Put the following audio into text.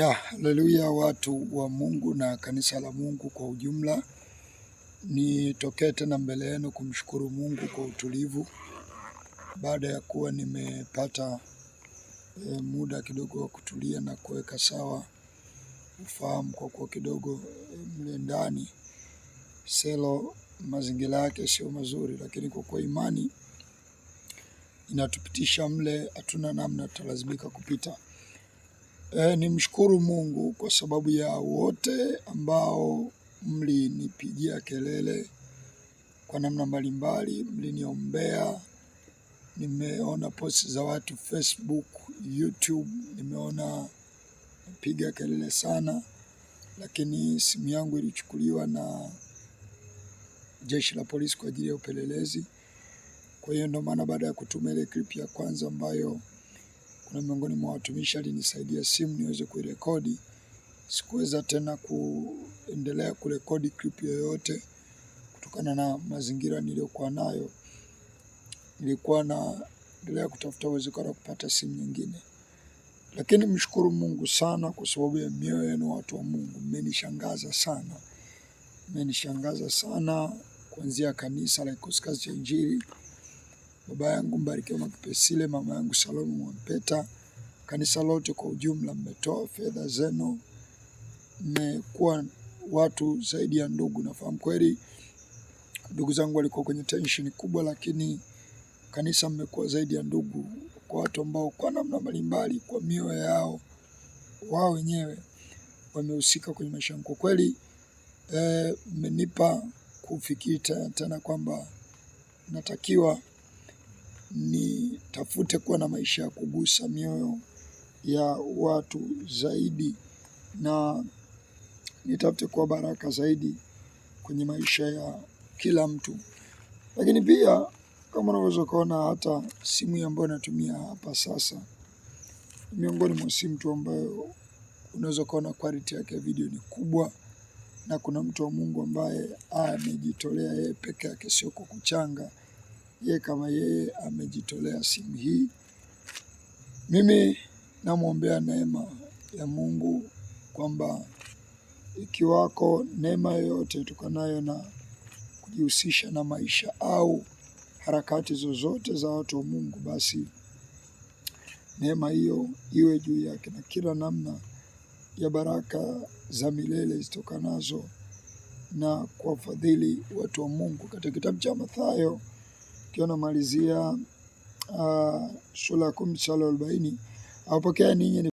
Haleluya watu wa Mungu na kanisa la Mungu kwa ujumla. Nitokee tena mbele yenu kumshukuru Mungu kwa utulivu. Baada ya kuwa nimepata muda kidogo wa kutulia na kuweka sawa ufahamu, kwa kuwa kidogo mle ndani selo mazingira yake sio mazuri, lakini kwa kuwa imani inatupitisha mle, hatuna namna, tutalazimika kupita. Nimshukuru Mungu kwa sababu ya wote ambao mlinipigia kelele kwa namna mbalimbali, mliniombea. Nimeona post za watu Facebook, YouTube, nimeona piga kelele sana, lakini simu yangu ilichukuliwa na jeshi la polisi kwa ajili ya upelelezi. Kwa hiyo ndio maana baada ya kutuma ile clip ya kwanza ambayo kuna miongoni mwa watumishi alinisaidia simu niweze kuirekodi, sikuweza tena kuendelea kurekodi clip yoyote kutokana na mazingira niliyokuwa nayo. Nilikuwa naendelea kutafuta uwezekano wa kupata simu nyingine. Lakini mshukuru Mungu sana kwa sababu ya mioyo yenu watu wa Mungu. Mmenishangaza sana. Mmenishangaza sana kuanzia kanisa la Kikosi Kazi cha Injili, baba yangu Mbarikiwa Mwakipesile, mama yangu Salome Mwampeta, kanisa lote kwa ujumla. Mmetoa fedha zenu, mmekuwa watu zaidi ya ndugu. Nafahamu kweli ndugu zangu walikuwa kwenye tension kubwa, lakini kanisa mmekuwa zaidi ya ndugu, kwa watu ambao kwa namna mbalimbali, kwa mioyo yao wao wenyewe wamehusika kwenye maisha yangu. Kwa kweli mmenipa kufikiri tena kwamba natakiwa nitafute kuwa na maisha ya kugusa mioyo ya watu zaidi, na nitafute kuwa baraka zaidi kwenye maisha ya kila mtu. Lakini pia kama unaweza kuona, hata simu ambayo natumia hapa sasa miongoni mwa simu tu ambayo unaweza kuona quality yake ya video ni kubwa, na kuna mtu wa Mungu ambaye amejitolea yeye peke yake, sio kwa kuchanga. Yeye kama yeye amejitolea simu hii. Mimi namwombea neema ya Mungu kwamba ikiwako neema yoyote itokanayo na kujihusisha na maisha au harakati zozote za watu wa Mungu, basi neema hiyo iwe juu yake, na kila namna ya baraka za milele zitokanazo na kuwafadhili watu wa Mungu. Katika kitabu cha Mathayo kiona malizia sura ya 10 mstari wa 40, awapokea ninyi